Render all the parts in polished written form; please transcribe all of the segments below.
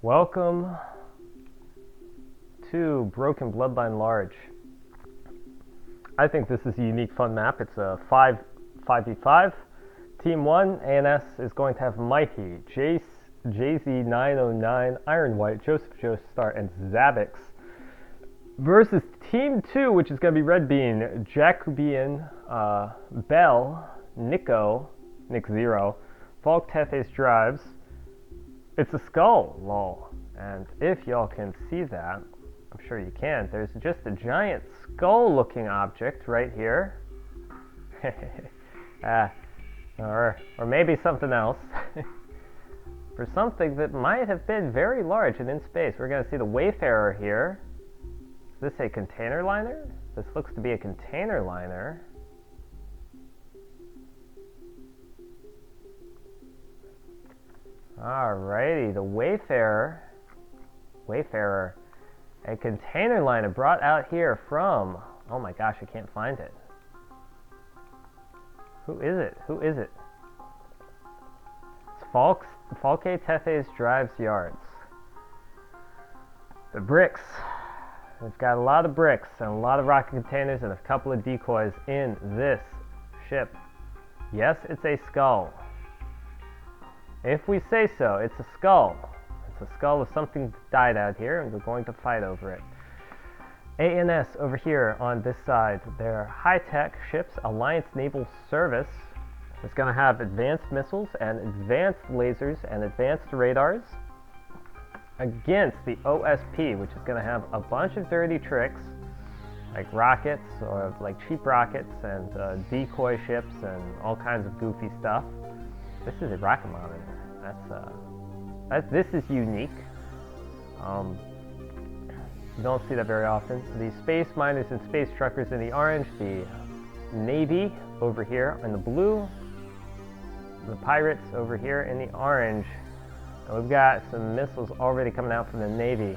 Welcome to Broken Bloodline Large. I think this is a unique, fun map. It's a 5v5. Team 1, ANS, is going to have Mighty, JZ909, Iron White, Joseph Joestar, and Zabix versus Team 2, which is going to be Red Bean, Jacobian, Bell, Nico, Nick Zero, Falk Tethys Drives. It's a skull, lol. And if y'all can see that, I'm sure you can, there's just a giant skull-looking object right here. Or maybe something else. For something that might have been very large and in space. We're going to see the Wayfarer here. Is this a container liner? This looks to be a container liner. Alrighty, the Wayfarer, a container liner brought out here from, oh my gosh, I can't find it. Who is it? It's Falke Tethys Drives Yards. The bricks. We've got a lot of bricks and a lot of rocket containers and a couple of decoys in this ship. Yes, it's a skull. If we say so, it's a skull. It's a skull of something that died out here, and we're going to fight over it. ANS over here on this side, they're high-tech ships, Alliance Naval Service. It's going to have advanced missiles and advanced lasers and advanced radars against the OSP, which is going to have a bunch of dirty tricks, like rockets, or like cheap rockets, and decoy ships, and all kinds of goofy stuff. This is a rocket monitor. This is unique. You don't see that very often. The space miners and space truckers in the orange, the Navy over here in the blue, the pirates over here in the orange. And we've got some missiles already coming out from the Navy.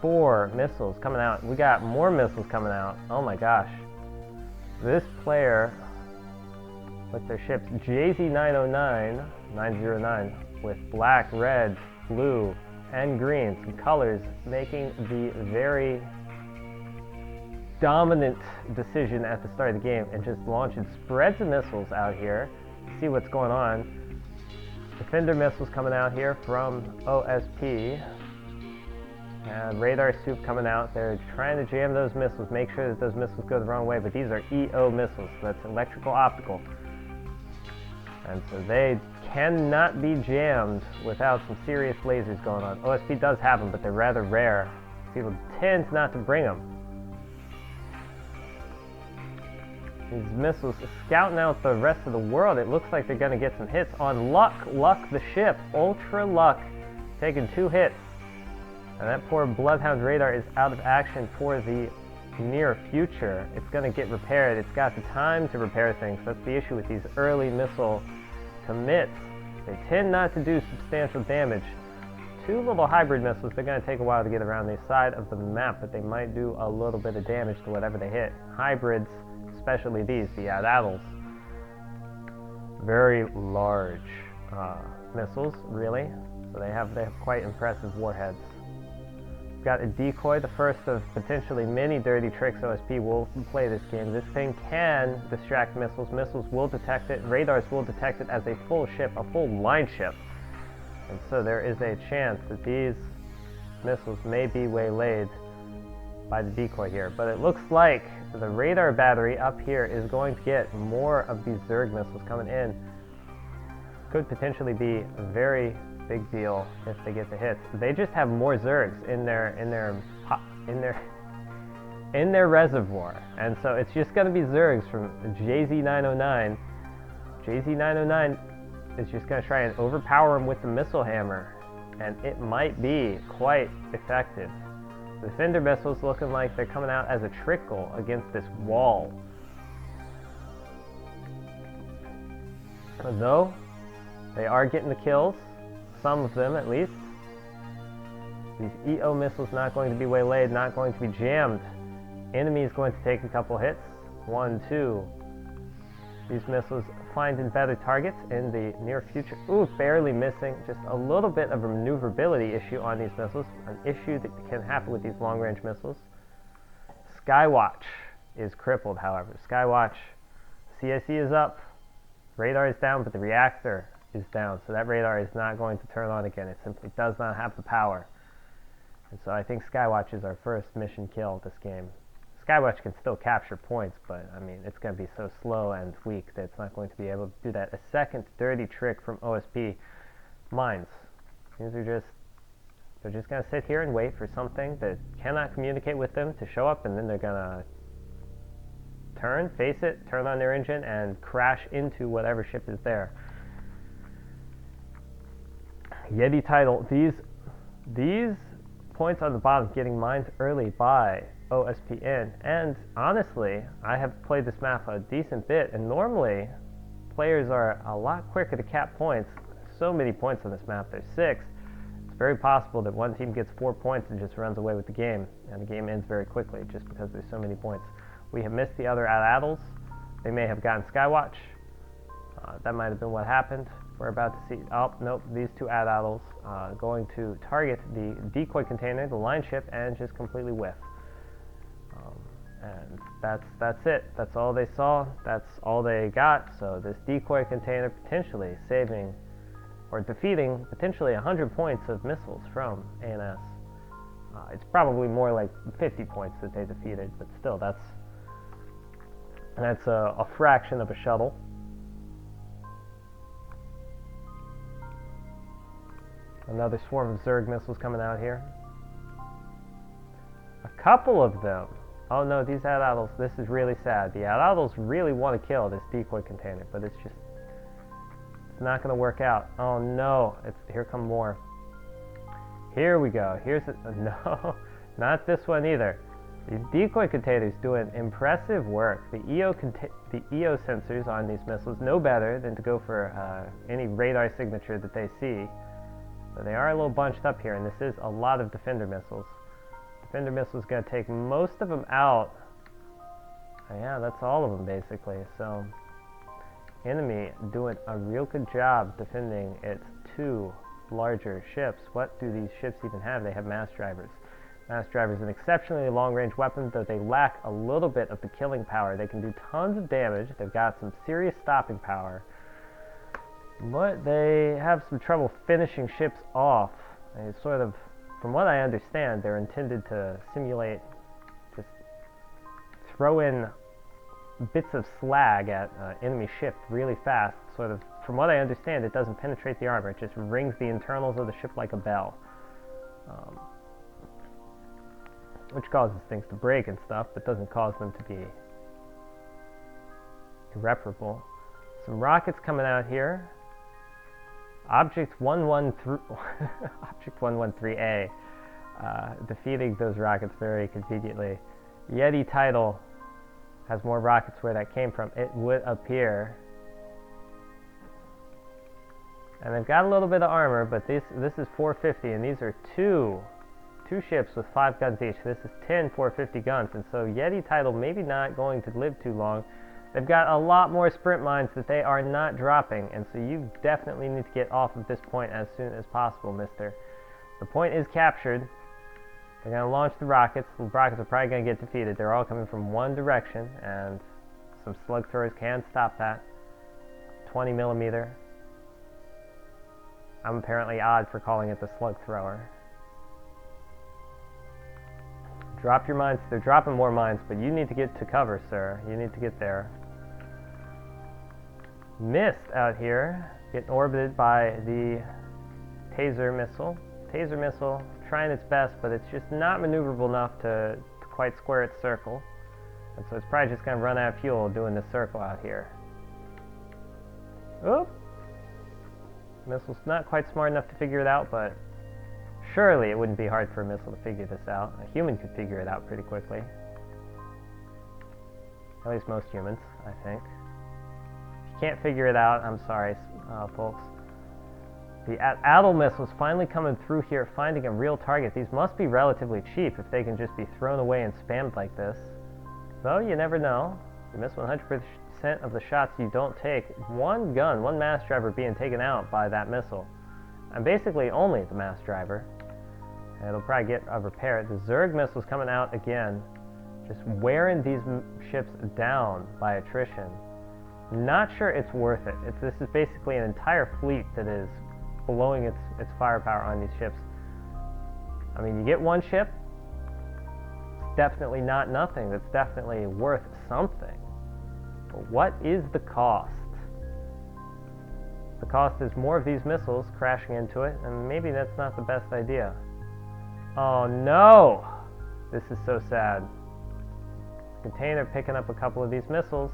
4 missiles coming out. We got more missiles coming out. Oh my gosh. This player with their ships JZ909, 909, with black, red, blue, and green, some colors, making the very dominant decision at the start of the game and just launching spreads of missiles out here to see what's going on. Defender missiles coming out here from OSP, and radar soup coming out. They're trying to jam those missiles, make sure that those missiles go the wrong way, but these are EO missiles, so that's electrical optical. And so they cannot be jammed without some serious lasers going on. OSP does have them, but they're rather rare. People tend not to bring them. These missiles scouting out the rest of the world. It looks like they're going to get some hits on Luck. Luck the ship. Ultra Luck taking 2 hits. And that poor Bloodhound radar is out of action for the near future. It's going to get repaired. It's got the time to repair things. That's the issue with these early missile commits. They tend not to do substantial damage. 2 little hybrid missiles, they're going to take a while to get around the side of the map, but they might do a little bit of damage to whatever they hit. Hybrids, especially these, the Adadals. Very large missiles, really. So they have quite impressive warheads. Got a decoy, the first of potentially many dirty tricks OSP will play this game. This thing can distract missiles. Missiles will detect it. Radars will detect it as a full ship, a full line ship. And so there is a chance that these missiles may be waylaid by the decoy here. But it looks like the radar battery up here is going to get more of these Zerg missiles coming in. Could potentially be a very big deal if they get the hits. They just have more Zergs in their reservoir, and so it's just going to be Zergs from JZ909. JZ909 is just going to try and overpower them with the missile hammer, and it might be quite effective. The Defender missiles looking like they're coming out as a trickle against this wall. Though they are getting the kills. Some of them, at least. These EO missiles not going to be waylaid, not going to be jammed. Enemy is going to take a couple hits. 1, 2. these missiles finding better targets in the near future. Ooh, barely missing. Just a little bit of a maneuverability issue on these missiles. An issue that can happen with these long-range missiles. Skywatch is crippled, however. Skywatch, CIC is up, radar is down, but the reactor is down. So that radar is not going to turn on again. It simply does not have the power. And so I think Skywatch is our first mission kill this game. Skywatch can still capture points, but I mean, it's going to be so slow and weak that it's not going to be able to do that. A second dirty trick from OSP. Mines. These are just, they're just going to sit here and wait for something that cannot communicate with them to show up, and then they're going to face it, turn on their engine, and crash into whatever ship is there. Yeti title. These points on the bottom getting mined early by OSPN, and honestly, I have played this map a decent bit, and normally players are a lot quicker to cap points. So many points on this map. There's 6. It's very possible that one team gets 4 points and just runs away with the game, and the game ends very quickly just because there's so many points. We have missed the other AT-ATLs. They may have gotten Skywatch. That might have been what happened. We're about to see, oh, nope, these 2 AT-ATLs going to target the decoy container, the line ship, and just completely whiff. And that's it. That's all they saw. That's all they got. So this decoy container potentially saving or defeating potentially 100 points of missiles from ANS. It's probably more like 50 points that they defeated, but still, that's a fraction of a shuttle. Another swarm of Zerg missiles coming out here. A couple of them. Oh no, these AT-ATLs, this is really sad. The AT-ATLs really want to kill this decoy container, but it's not going to work out. Oh no, here come more. Here we go. No, not this one either. These decoy containers doing impressive work. The EO sensors on these missiles know better than to go for any radar signature that they see. But they are a little bunched up here, and this is a lot of defender missiles. Defender missiles going to take most of them out. Yeah, that's all of them basically. So, enemy doing a real good job defending its 2 larger ships. What do these ships even have? They have mass drivers. Mass drivers, an exceptionally long-range weapon, though they lack a little bit of the killing power. They can do tons of damage. They've got some serious stopping power. But they have some trouble finishing ships off. They sort of, from what I understand, they're intended to simulate, just throw in bits of slag at enemy ship really fast. Sort of, from what I understand, it doesn't penetrate the armor. It just rings the internals of the ship like a bell. Which causes things to break and stuff, but doesn't cause them to be irreparable. Some rockets coming out here. Object 113A, defeating those rockets very conveniently. Yeti title has more rockets where that came from, it would appear. And they've got a little bit of armor, but this is 450, and these are two ships with 5 guns each. This is 10 450 guns, and so Yeti title maybe not going to live too long. They've got a lot more sprint mines that they are not dropping, and so you definitely need to get off of this point as soon as possible, mister. The point is captured. They're going to launch the rockets. The rockets are probably going to get defeated. They're all coming from one direction, and some slug throwers can stop that. 20 millimeter. I'm apparently odd for calling it the slug thrower. Drop your mines. They're dropping more mines, but you need to get to cover, sir. You need to get there. Missed out here, getting orbited by the taser missile. Taser missile trying its best, but it's just not maneuverable enough to quite square its circle. And so it's probably just going to run out of fuel doing this circle out here. Oop! Missile's not quite smart enough to figure it out, but surely it wouldn't be hard for a missile to figure this out. A human could figure it out pretty quickly. At least most humans, I think. If you can't figure it out, I'm sorry, folks. The AT-ATL missiles finally coming through here, finding a real target. These must be relatively cheap if they can just be thrown away and spammed like this. Though, you never know. You miss 100% 90% of the shots you don't take, one mass driver being taken out by that missile. And basically only the mass driver. It'll probably get a repair. The Zerg missile's coming out again, just wearing these ships down by attrition. Not sure it's worth it. This is basically an entire fleet that is blowing its firepower on these ships. I mean, you get one ship, it's definitely not nothing. That's definitely worth something. But what is the cost? The cost is more of these missiles crashing into it, and maybe that's not the best idea. Oh no! This is so sad. Container picking up a couple of these missiles.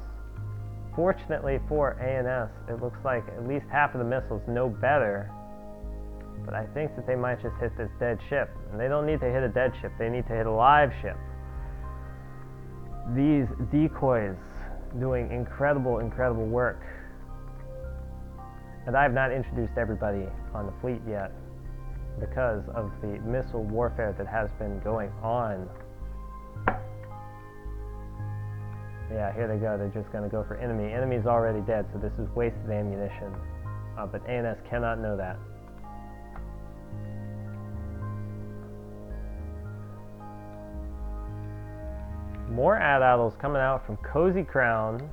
Fortunately for ANS, it looks like at least half of the missiles know better. But I think that they might just hit this dead ship. And they don't need to hit a dead ship, they need to hit a live ship. These decoys doing incredible, incredible work. And I have not introduced everybody on the fleet yet because of the missile warfare that has been going on. Yeah, here they go. They're just going to go for enemy. Enemy's already dead, so this is wasted ammunition. But ANS cannot know that. More AT-ATLs coming out from Cozy Crown.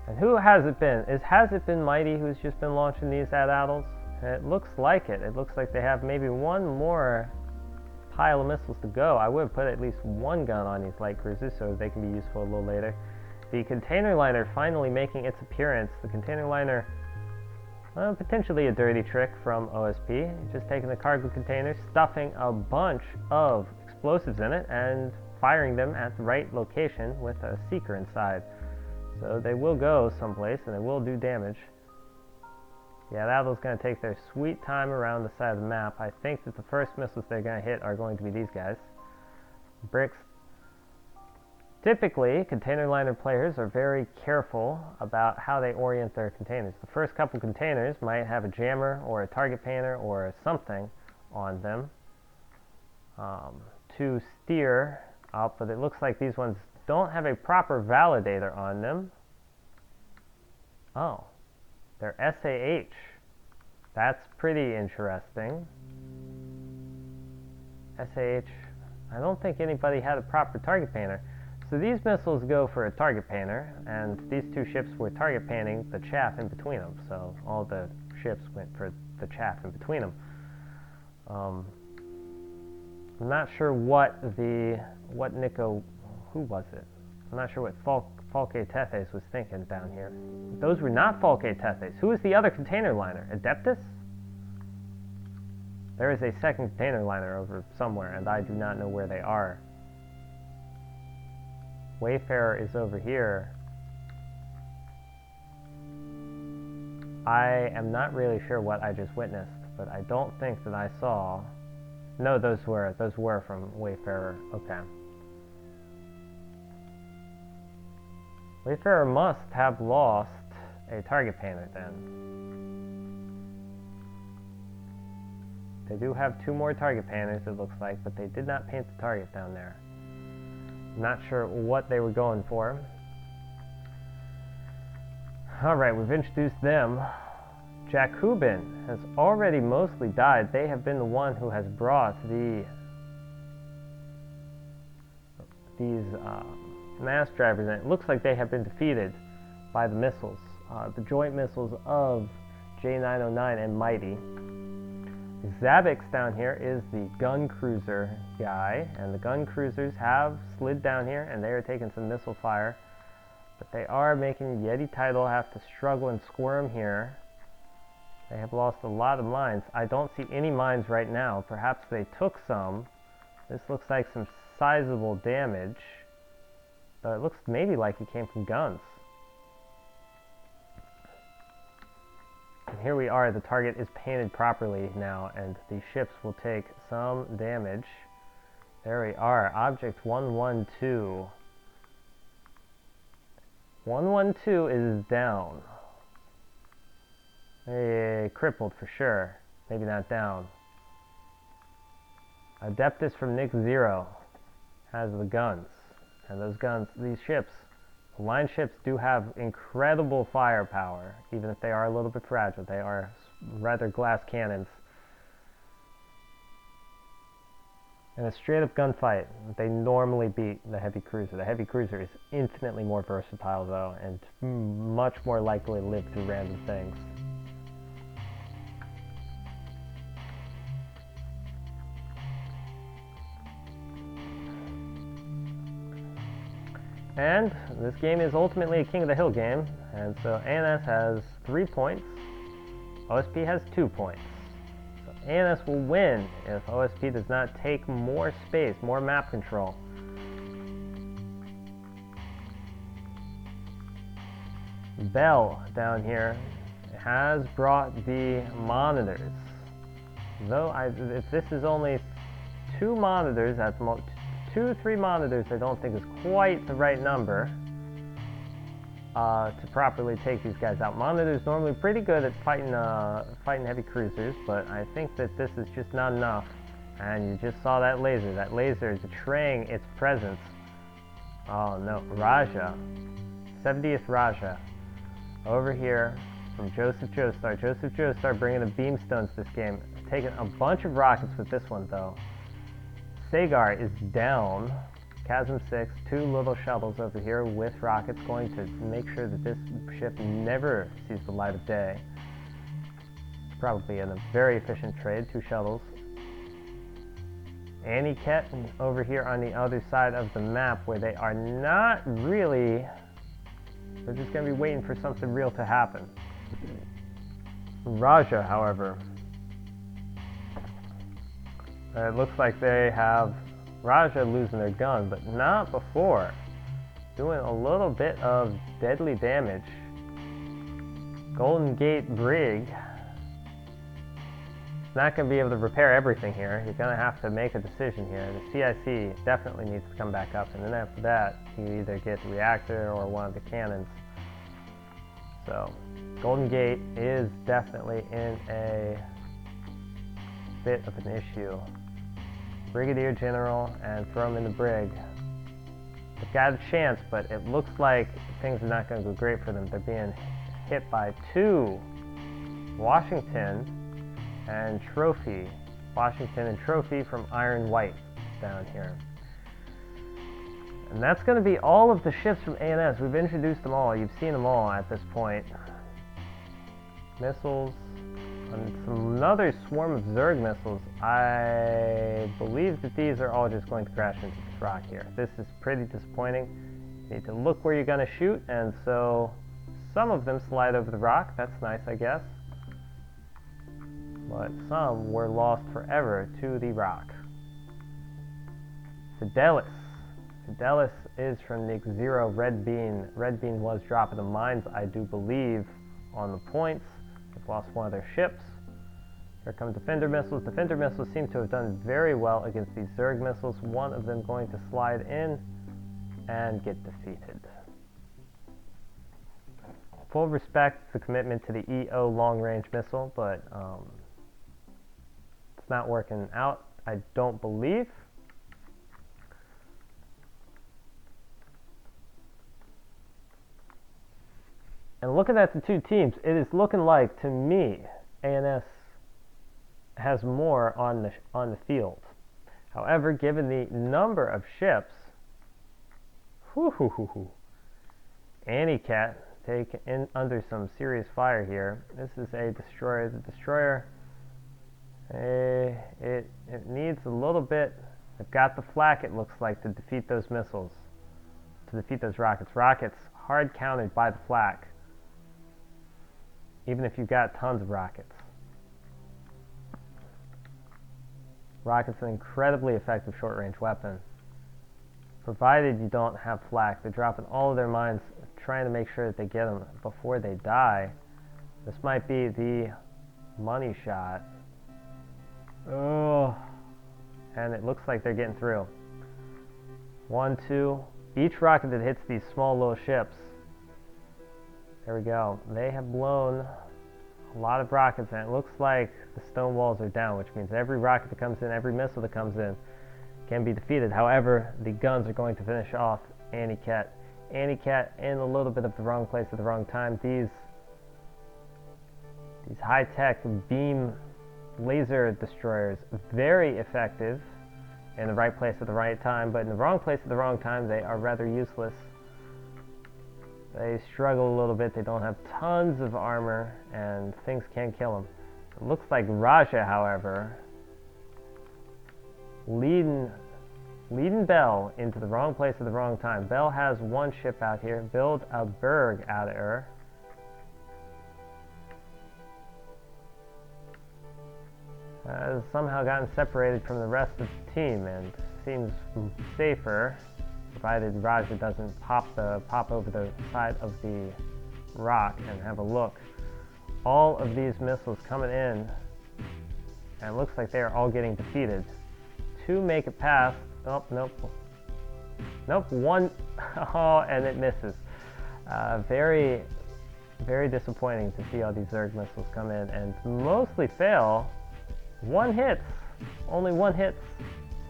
And who has it been? Has it been Mighty who's just been launching these AT-ATLs? It looks like it. It looks like they have maybe one more pile of missiles to go. I would have put at least one gun on these light cruisers so they can be useful a little later. The container liner finally making its appearance. The container liner, well, potentially a dirty trick from OSP. Just taking the cargo container, stuffing a bunch of explosives in it, and firing them at the right location with a seeker inside. So they will go someplace and they will do damage. Yeah, that was going to take their sweet time around the side of the map. I think that the first missiles they're going to hit are going to be these guys. Bricks. Typically, container liner players are very careful about how they orient their containers. The first couple containers might have a jammer or a target painter or something on them to steer up, but it looks like these ones don't have a proper validator on them. Oh. They're SAH. That's pretty interesting. SAH. I don't think anybody had a proper target painter. So these missiles go for a target painter, and these two ships were target painting the chaff in between them. So all the ships went for the chaff in between them. I'm not sure what Nico, who was it? I'm not sure what Falke Tethys was thinking down here. Those were not Falke Tethys. Who is the other container liner? Adeptus? There is a second container liner over somewhere, and I do not know where they are. Wayfarer is over here. I am not really sure what I just witnessed, but I don't think that I saw... No, those were from Wayfarer. Okay. Wayfarer must have lost a target painter then. They do have two more target painters, it looks like, but they did not paint the target down there. Not sure what they were going for. Alright, we've introduced them. Jakubin has already mostly died. They have been the one who has brought these mass drivers in. It looks like they have been defeated by the missiles, the joint missiles of J909 and Mighty. Zabix down here is the gun cruiser guy, and the gun cruisers have slid down here and they are taking some missile fire, but they are making Yeti Tidal have to struggle and squirm here. They have lost a lot of mines. I don't see any mines right now. Perhaps they took some. This looks like some sizable damage. It looks maybe like it came from guns. And here we are. The target is painted properly now, and the ships will take some damage. There we are. Object 112. 112 is down. Crippled for sure. Maybe not down. Adeptus from Nick Zero has the guns. And those guns, these ships, Line ships do have incredible firepower, even if they are a little bit fragile. They are rather glass cannons. In a straight-up gunfight, they normally beat the heavy cruiser. The heavy cruiser is infinitely more versatile, though, and much more likely to live through random things. And this game is ultimately a King of the Hill game, and so ANS has 3 points, OSP has 2 points. So ANS will win if OSP does not take more space, more map control. Bell down here has brought the monitors. Though if this is only 2 monitors at the most, 2-3 monitors I don't think is quite the right number to properly take these guys out. Monitors normally pretty good at fighting heavy cruisers, but I think that this is just not enough. And you just saw that laser. That laser betraying its presence. Oh no, Raja. 70th Raja. Over here from Joseph Joestar. Joseph Joestar bringing the beamstones this game. Taking a bunch of rockets with this one though. Sagar is down. Chasm 6, 2 little shuttles over here with rockets, going to make sure that this ship never sees the light of day. It's probably a very efficient trade, 2 shuttles. Aniket over here on the other side of the map, where they are not really, they're just going to be waiting for something real to happen. Raja, however, it looks like they have Raja losing their gun, but not before. Doing a little bit of deadly damage. Golden Gate Brig. Not going to be able to repair everything here. You're going to have to make a decision here. The CIC definitely needs to come back up, and then after that, you either get the reactor or one of the cannons. So, Golden Gate is definitely in a bit of an issue. Brigadier General and throw him in the brig. They've got a chance, but it looks like things are not going to go great for them. They're being hit by 2 Washington and Trophy. Washington and Trophy from Iron White down here. And that's going to be all of the ships from ANS. We've introduced them all. You've seen them all at this point. Missiles. And another swarm of Zerg missiles. I believe that these are all just going to crash into this rock here. This is pretty disappointing. You need to look where you're going to shoot, and so some of them slide over the rock. That's nice, I guess. But some were lost forever to the rock. Fidelis. Fidelis is from Nick Zero. Red Bean. Red Bean was dropping the mines, I do believe, on the points. They've lost one of their ships. Here come Defender missiles. Defender missiles seem to have done very well against these Zerg missiles. One of them going to slide in and get defeated. Full respect to the commitment to the EO long-range missile, but it's not working out, I don't believe. And looking at the 2 teams, it is looking like, to me, ANS has more on the field. However, given the number of ships, Aniket taken under some serious fire here. This is a destroyer. The destroyer, it needs a little bit. They've got the flak, it looks like, to defeat those missiles, to defeat those rockets. Rockets hard countered by the flak, even if you've got tons of rockets. Rocket's an incredibly effective short-range weapon, provided you don't have flak. They're dropping all of their mines, trying to make sure that they get them before they die. This might be the money shot. Oh, and it looks like they're getting through. 1, 2. Each rocket that hits these small little ships. There we go. They have blown a lot of rockets, and it looks like the stone walls are down, which means every rocket that comes in, every missile that comes in can be defeated. However, the guns are going to finish off Aniket. Anti-Cat in a little bit of the wrong place at the wrong time. These high-tech beam laser destroyers, very effective in the right place at the right time, but in the wrong place at the wrong time, they are rather useless. They struggle a little bit, they don't have tons of armor, and things can kill them. It looks like Raja, however, leading Bell into the wrong place at the wrong time. Bell has one ship out here. Build a berg out of her. Has somehow gotten separated from the rest of the team and seems safer, provided Raja doesn't pop over the side of the rock and have a look. All of these missiles coming in, and it looks like they are all getting defeated. Two make it past. Oh, nope. Nope, one. Oh, and it misses. Very, very disappointing to see all these Zerg missiles come in and mostly fail. One hits. Only one hits.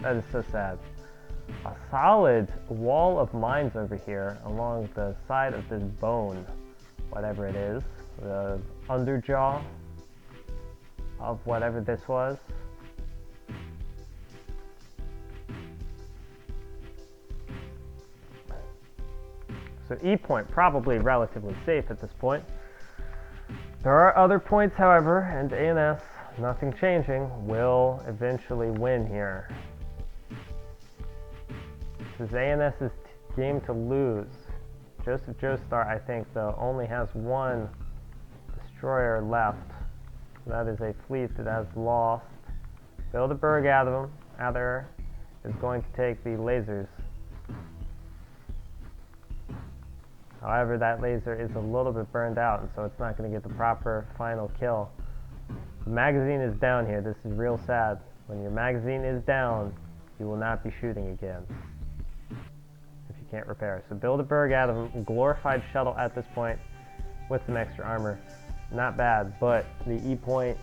That is so sad. A solid wall of mines over here along the side of this bone, whatever it is, the underjaw of whatever this was. So E point probably relatively safe at this point. There are other points, however, and ANS, nothing changing, will eventually win here. This is ANS's game to lose. Joseph Joestar, I think, though, only has one destroyer left. That is a fleet that has lost. Build a berg out of her is going to take the lasers. However, that laser is a little bit burned out, and so it's not going to get the proper final kill. The magazine is down here. This is real sad. When your magazine is down, you will not be shooting again if you can't repair. So build a berg out of a glorified shuttle at this point with some extra armor. Not bad, but the E point,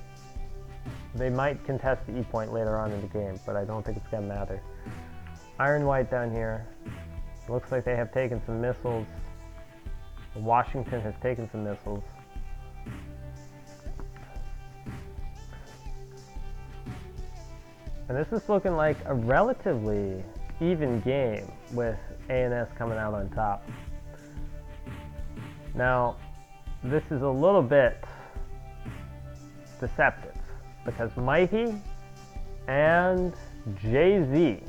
they might contest the E point later on in the game, but I don't think it's going to matter. Iron White down here. Looks like they have taken some missiles. Washington has taken some missiles. And this is looking like a relatively even game with ANS coming out on top. Now, this is a little bit deceptive because Mighty and Jay-Z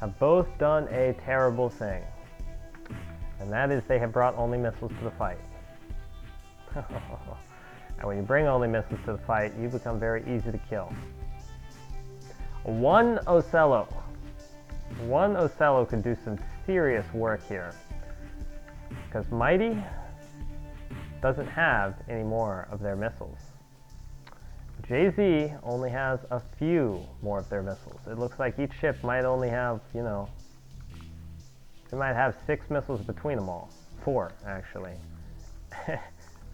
have both done a terrible thing. And that is they have brought only missiles to the fight. And when you bring only missiles to the fight, you become very easy to kill. One Ocello could do some serious work here. Because Mighty doesn't have any more of their missiles. Jay-Z only has a few more of their missiles. It looks like each ship might only have, you know, they might have 6 missiles between them all. 4, actually.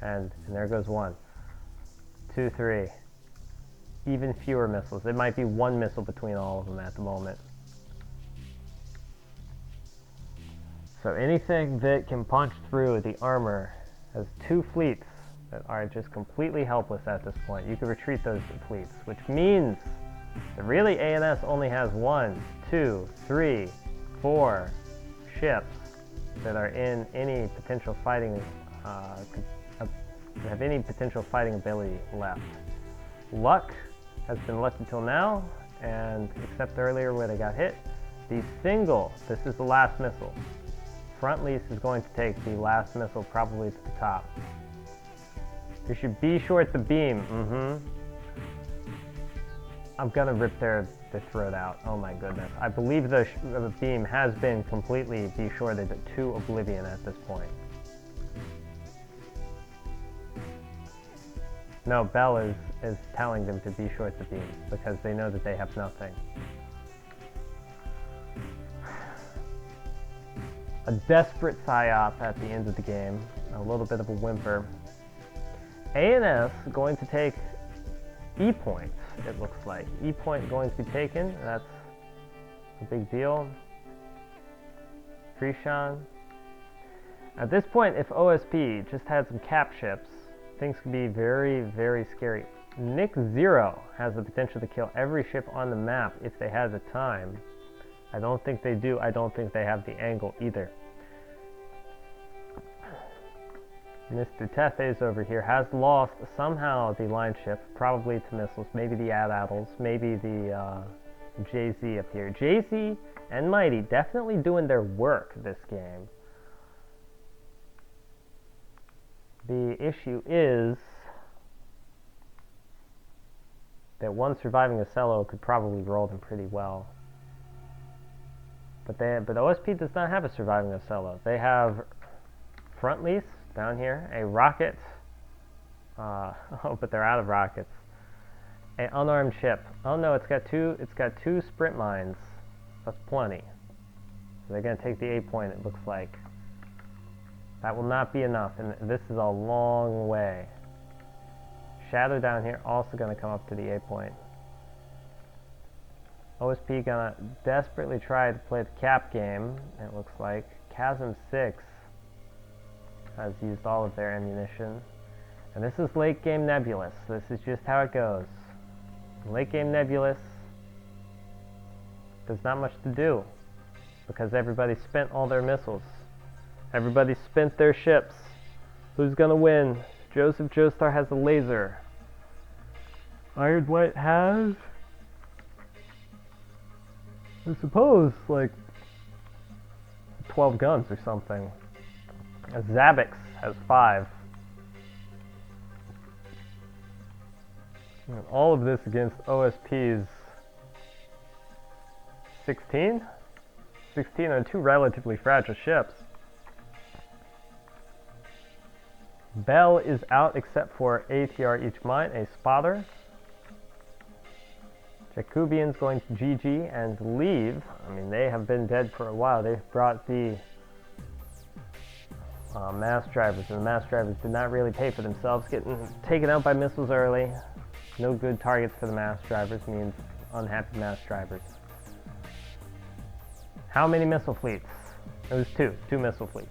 and there goes 1, 2, 3. Even fewer missiles. It might be 1 missile between all of them at the moment. So anything that can punch through the armor has 2 fleets that are just completely helpless at this point. You can retreat those fleets, which means that really ANS only has 1, 2, 3, 4 ships that are in any potential fighting, have any potential fighting ability left. Luck has been left until now, and except earlier where they got hit, this is the last missile. Front lease is going to take the last missile probably to the top. You should be short the beam. I'm gonna rip their throat out. Oh my goodness. I believe the beam has been completely be-shorted to oblivion at this point. No, Bell is telling them to be short the beam because they know that they have nothing. A desperate psyop at the end of the game. A little bit of a whimper. ANS going to take E point, it looks like. E point going to be taken. That's a big deal. Krishan At this point, if OSP just had some cap ships, things could be very, very scary. Nick Zero has the potential to kill every ship on the map if they had the time. I don't think they do. I don't think they have the angle either. Mr. Tethys over here has lost somehow the line ship, probably to missiles, maybe the AT-ATLs, maybe the JZ up here. JZ and Mighty definitely doing their work this game. The issue is that one surviving Ocello could probably roll them pretty well. But OSP does not have a surviving Ocello. They have front lease down here, a rocket, oh, but they're out of rockets. An unarmed ship. Oh no, it's got two sprint mines. That's plenty. So they're gonna take the 8 point, it looks like. That will not be enough, and this is a long way. Shadow down here also gonna come up to the 8 point. OSP gonna desperately try to play the cap game, it looks like. Chasm 6 has used all of their ammunition. And this is late game Nebulous. This is just how it goes. Late game Nebulous, there's not much to do because everybody spent all their missiles. Everybody spent their ships. Who's gonna win? Joseph Joestar has a laser. Iron White has, I suppose, like 12 guns or something. Zabix has 5. And all of this against OSP's 16? 16 on 2 relatively fragile ships. Bell is out except for ATR each mine, a spotter. Jacobian's going to GG and leave. I mean, they have been dead for a while. They've brought the mass drivers, and the mass drivers did not really pay for themselves. Getting taken out by missiles early. No good targets for the mass drivers means unhappy mass drivers. How many missile fleets? It was 2 missile fleets.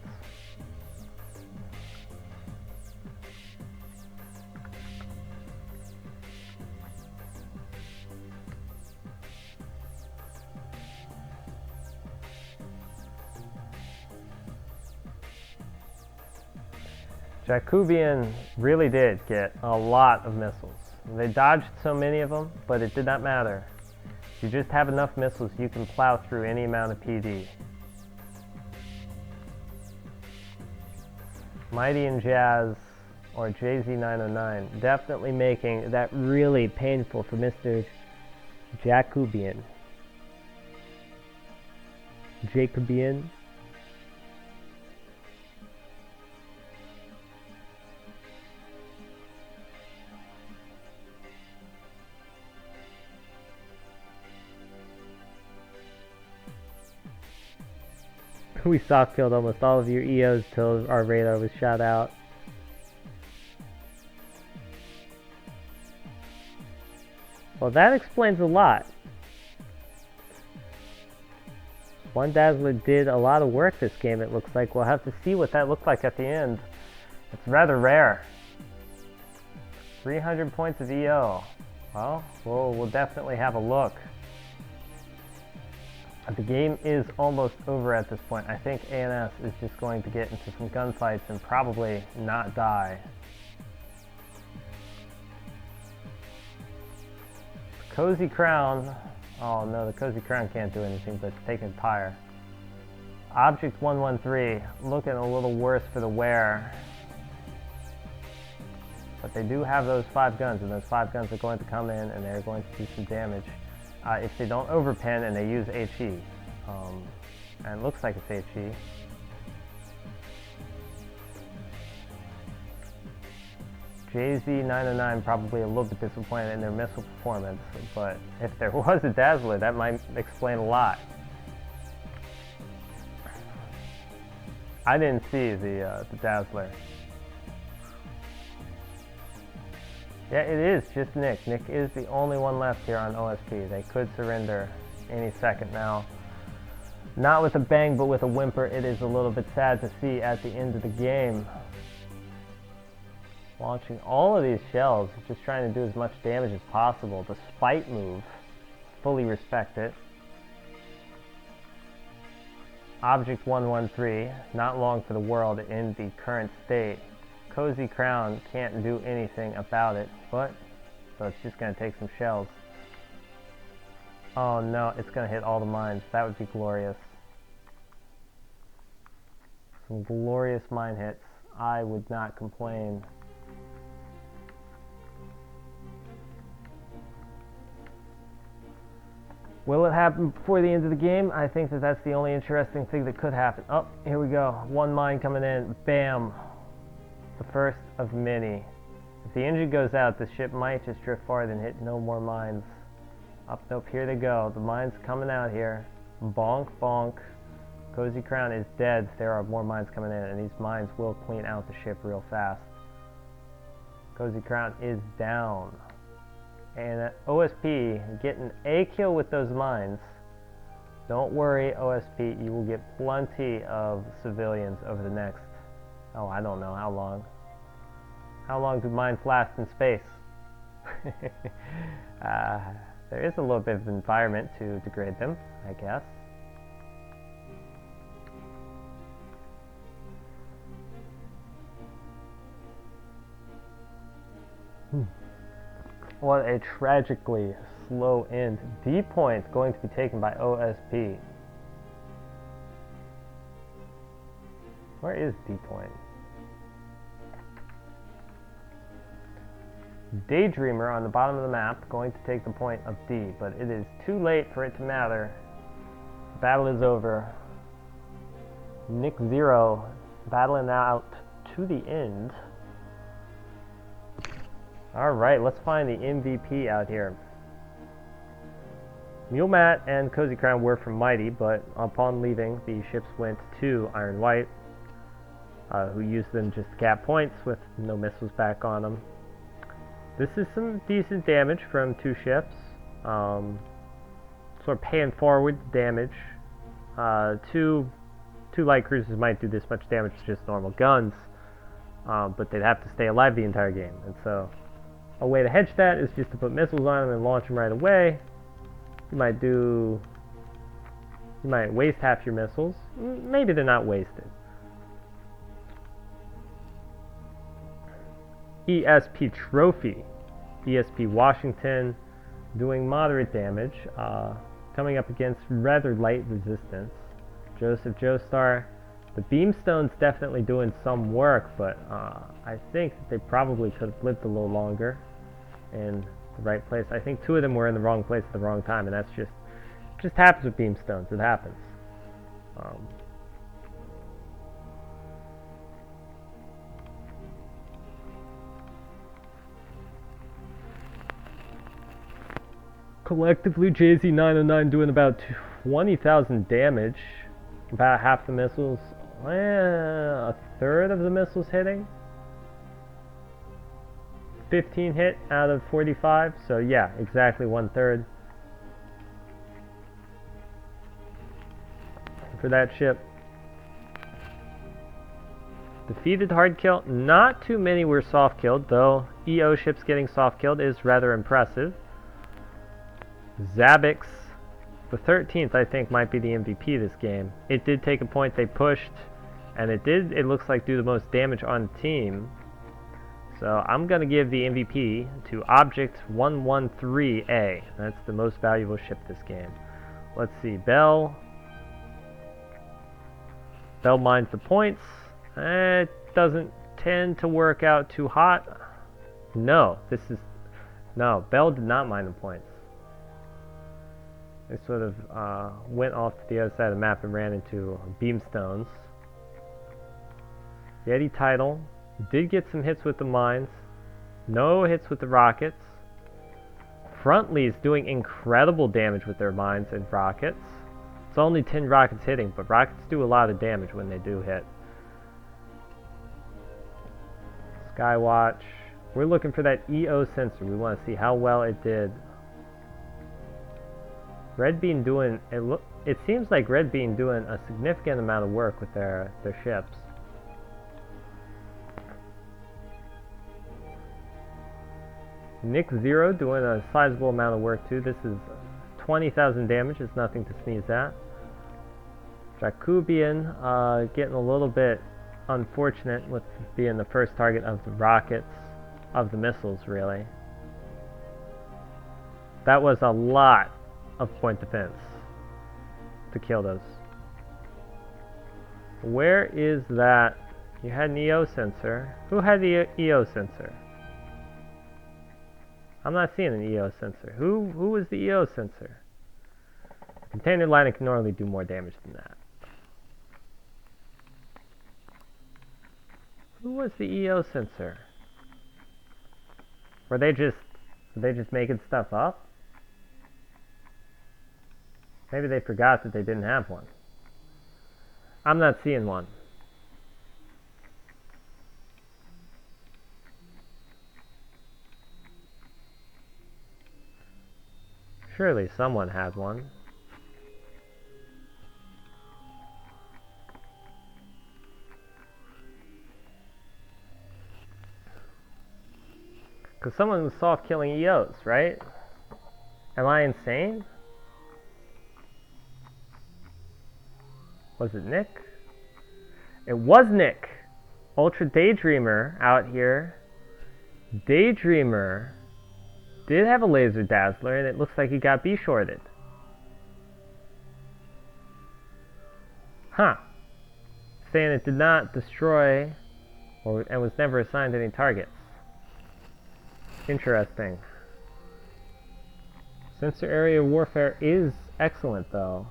Jacobian really did get a lot of missiles. They dodged so many of them, but it did not matter. If you just have enough missiles, you can plow through any amount of PD. Mighty and Jazz, or JZ909, definitely making that really painful for Mr. Jacobian. Jacobian. We soft killed almost all of your EOs till our radar was shot out. Well, that explains a lot. One Dazzler did a lot of work this game, it looks like. We'll have to see what that looked like at the end. It's rather rare. 300 points of EO. Well, we'll definitely have a look. The game is almost over at this point. I think ANS is just going to get into some gunfights and probably not die. Cozy Crown. Oh no, the Cozy Crown can't do anything but take and pyre. Object 113 looking a little worse for the wear. But they do have those 5 guns, and those 5 guns are going to come in and they're going to do some damage. If they don't overpin and they use HE. And it looks like it's HE. JZ909 probably a little bit disappointed in their missile performance, but if there was a Dazzler, that might explain a lot. I didn't see the Dazzler. Yeah, it is just Nick. Nick is the only one left here on OSP. They could surrender any second now. Not with a bang, but with a whimper. It is a little bit sad to see at the end of the game. Launching all of these shells, just trying to do as much damage as possible. The spite move, fully respect it. Object 113, not long for the world in the current state. Cozy Crown can't do anything about it, but so it's just going to take some shells. Oh no, it's going to hit all the mines. That would be glorious. Some glorious mine hits. I would not complain. Will it happen before the end of the game? I think that that's the only interesting thing that could happen. Oh, here we go. One mine coming in. Bam. The first of many. If the engine goes out, the ship might just drift farther and hit no more mines. Up, nope, here they go. The mines coming out here. Bonk, bonk. Cozy Crown is dead. There are more mines coming in, and these mines will clean out the ship real fast. Cozy Crown is down. And OSP getting a kill with those mines. Don't worry, OSP, you will get plenty of civilians over the next, oh, I don't know how long. How long do mines last in space? There is a little bit of environment to degrade them, I guess. What a tragically slow end. D point going to be taken by OSP. Where is D point? Daydreamer on the bottom of the map going to take the point of D, but it is too late for it to matter. The battle is over. Nick Zero battling out to the end. Alright, let's find the MVP out here. Mule Mat and Cozy Crown were from Mighty, but upon leaving, the ships went to Iron White, who used them just to cap points with no missiles back on them. This is some decent damage from two ships. Sort of paying forward damage. Two light cruisers might do this much damage with just normal guns, but they'd have to stay alive the entire game, and so a way to hedge that is just to put missiles on them and launch them right away. You might waste half your missiles. Maybe they're not wasted. ESP Trophy. ESP Washington doing moderate damage, coming up against rather light resistance. Joseph Joestar. The Beamstone's definitely doing some work, but I think that they probably could have lived a little longer in the right place. I think two of them were in the wrong place at the wrong time, and that's just happens with Beamstones. It happens. Collectively, JZ909 doing about 20,000 damage. About half the missiles, a third of the missiles hitting. 15 hit out of 45, so yeah, exactly 1/3 for that ship. Defeated hard kill. Not too many were soft killed, though EO ships getting soft killed is rather impressive. Zabix, the 13th, I think, might be the MVP this game. It did take a point they pushed, and it looks like, do the most damage on the team. So I'm going to give the MVP to Object 113A. That's the most valuable ship this game. Let's see, Bell. Bell mines the points. It doesn't tend to work out too hot. No, Bell did not mine the points. They sort of went off to the other side of the map and ran into Beamstones. Yeti Title did get some hits with the mines. No hits with the rockets. Frontly's doing incredible damage with their mines and rockets. It's only 10 rockets hitting, but rockets do a lot of damage when they do hit. Skywatch. We're looking for that EO sensor. We want to see how well it did. Red Bean doing it seems like Red Bean doing a significant amount of work with their ships. Nick Zero doing a sizable amount of work too. This is 20,000 damage. It's nothing to sneeze at. Jacobian getting a little bit unfortunate with being the first target of the rockets, of the missiles really. That was a lot of point defense to kill those. Where is that? You had an EO sensor. Who had the EO sensor? I'm not seeing an EO sensor. Who was the EO sensor? Container liner can normally do more damage than that. Who was the EO sensor? Were they just making stuff up? Maybe they forgot that they didn't have one. I'm not seeing one. Surely someone had one. Because someone was soft killing EOs, right? Am I insane? Was it Nick? It was Nick! Ultra Daydreamer out here. Daydreamer did have a laser dazzler, and it looks like he got B-shorted. Huh. Saying it did not destroy and was never assigned any targets. Interesting. Sensor area warfare is excellent, though.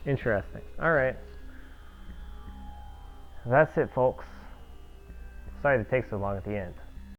Interesting. Alright. That's it, folks. Sorry to take so long at the end.